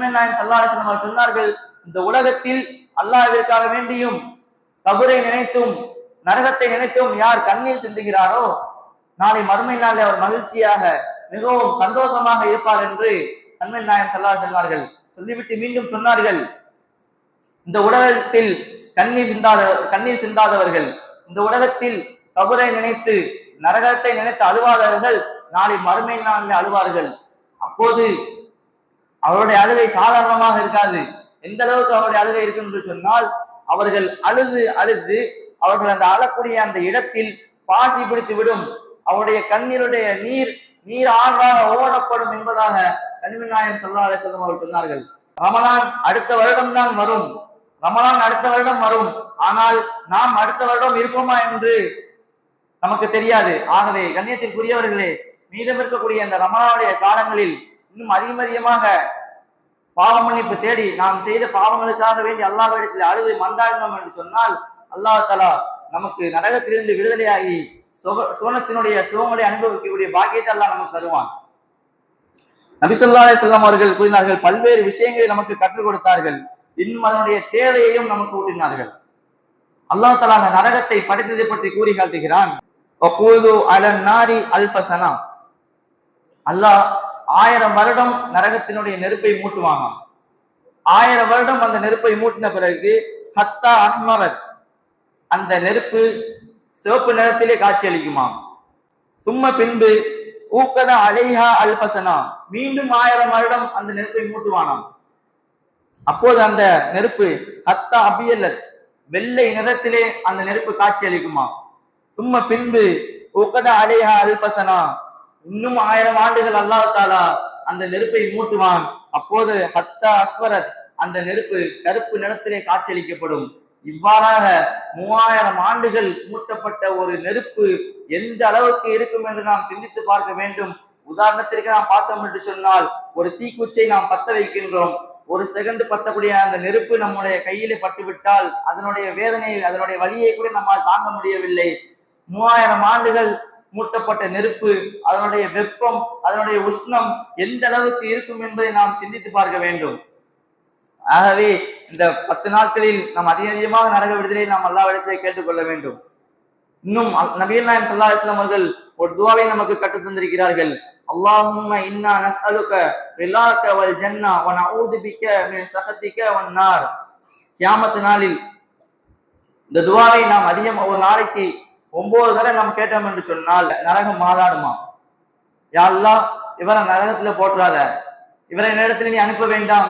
நபிகள் நாயகம் ஸல்லல்லாஹு அலைஹி வஸல்லம் சொன்னார்கள், இந்த உலகத்தில் அல்லாஹ்விற்காக வேண்டியும் கபரை நினைத்தும் நரகத்தை நினைத்தும் யார் கண்ணீர் சிந்துகிறாரோ நாளை மறுமை நாளில் அவர் மகிழ்ச்சியாக மிகவும் சந்தோஷமாக இருப்பார் என்று நபிகள் நாயகம் ஸல்லல்லாஹு அலைஹி வஸல்லம் சொன்னார்கள். சொல்லிவிட்டு மீண்டும் சொன்னார்கள், இந்த உலகத்தில் கண்ணீர் சிந்தாதவர்கள், இந்த உலகத்தில் கபரை நினைத்து நரகத்தை நினைத்து அழுவாதவர்கள் நாளை மறுமை நாளில் அழுவார்கள். அப்போது அவருடைய அழுகை சாதாரணமாக இருக்காது. எந்த அளவுக்கு அவருடைய அழுகை இருக்கு என்று சொன்னால், அவர்கள் அழுது அழுது அவர்கள் அந்த அழக்கூடிய அந்த இடத்தில் பாசி பிடித்து விடும். அவருடைய கண்ணீருடைய நீர் ஆறாக ஓடப்படும் என்பதாக நபிகள் நாயகம் ஸல்லல்லாஹு அலைஹி வஸல்லம் அவர்கள் சொன்னார்கள். ரமலான் அடுத்த வருடம் தான் வரும், ரமலான் அடுத்த வருடம் வரும், ஆனால் நாம் அடுத்த வருடம் இருப்போமா என்று நமக்கு தெரியாது. ஆகவே கண்ணியத்திற்குரியவர்களே, மீதம் இருக்கக்கூடிய இந்த ரமலானுடைய காலங்களில் இன்னும் அதிகமாக பாவ மன்னிப்பு தேடி நாம் செய்த பாவங்களுக்காக வேண்டி அல்லாஹ்விடத்தில் அழுது மன்றாடினோம் என்று சொன்னால், அல்லாஹ் தஆலா நமக்கு நரகத்திலிருந்து விடுதலையாகி சுவனத்தினுடைய சுகங்களை அனுபவிக்கக்கூடிய பாக்கியத்தை அல்லாஹ் நமக்கு தருவான். நபி ஸல்லல்லாஹு அலைஹி வஸல்லம் அவர்கள் கூறினார்கள், பல்வேறு விஷயங்களை நமக்கு கற்றுக் கொடுத்தார்கள், இன்னும் அதனுடைய தேவையையும் நமக்கு ஊட்டினார்கள். அல்லாஹ் தஆலா அந்த நரகத்தை படைத்ததை பற்றி கூறி காட்டுகிறான். அல்லாஹ் 1000 வருடம் நரகத்தினுடைய நெருப்பை மூட்டுவாங்க. 1000 வருடம் அந்த நெருப்பை மூட்டின பிறகு ஹத்தா அஹ்மரத், அந்த நெருப்பு சிவப்பு நிறத்திலே காட்சி அளிக்குமாம். சும்ம பின்பு ஊக்கத அலைஹா அல்ஃபசனா, மீண்டும் 1000 வருடம் அந்த நெருப்பை மூட்டுவானாம். அப்போது அந்த நெருப்பு ஹத்தா அபியல்லத், வெள்ளை நிறத்திலே அந்த நெருப்பு காட்சி அளிக்குமா. சும்ம பின்பு ஊக்கத அலைஹா அல்ஃபசனா, இன்னும் 1000 ஆண்டுகள் அல்லாஹ் தஆலா அந்த நெருப்பை மூட்டுவான். அப்போது ஹத்தா அஸ்வரத், அந்த நெருப்பு கருப்பு நிறத்திலே காட்சியளிக்கப்படும். இவ்வாறாக 3000 ஆண்டுகள் மூட்டப்பட்ட ஒரு நெருப்பு எந்த அளவுக்கு இருக்கும் என்று நாம் சிந்தித்து பார்க்க வேண்டும். உதாரணத்திற்கு நாம் பார்த்தோம் என்று சொன்னால், ஒரு தீக்குச்சை நாம் பத்த வைக்கின்றோம், ஒரு செகண்ட் பத்தக்கூடிய அந்த நெருப்பு நம்முடைய கையிலே பட்டுவிட்டால் அதனுடைய வேதனை, அதனுடைய வலியை கூட நம்மால் தாங்க முடியவில்லை. 3000 ஆண்டுகள் மூட்டப்பட்ட நெருப்பு, அதனுடைய வெப்பம், அதனுடைய உஷ்ணம் எந்த அளவுக்கு இருக்கும் என்பதை நாம் சிந்தித்து பார்க்க வேண்டும். ஆகவே இந்த 10 நாட்களில் நாம் அதிகமாக நரக விடுதலை நாம் அல்லாஹ்விடத்திலே கேட்டுக்கொள்ள வேண்டும். இன்னும் நபிகள் நாயகம் ஸல்லல்லாஹு அலைஹி வஸல்லம் அவர்கள் ஒரு துஆவை நமக்கு கற்றுத் தந்திருக்கிறார்கள். அல்லாஹும்ம இன்னா நஸ்அலுக ரிலாக வல் ஜன்னா வ நஊது பிக மின் ஸஹதிக வன் நார். கியாமத் நாளில் இந்த துஆவை நாம் ஒரு நாளைக்கு 9 தடவை நாம் கேட்டோம் என்று சொன்னால் நரகம் மாதாடுமா. யா அல்லாஹ், இவரை நரகத்துல போட்டுறாத, இவரை நேரத்தில் நீ அனுப்ப வேண்டாம்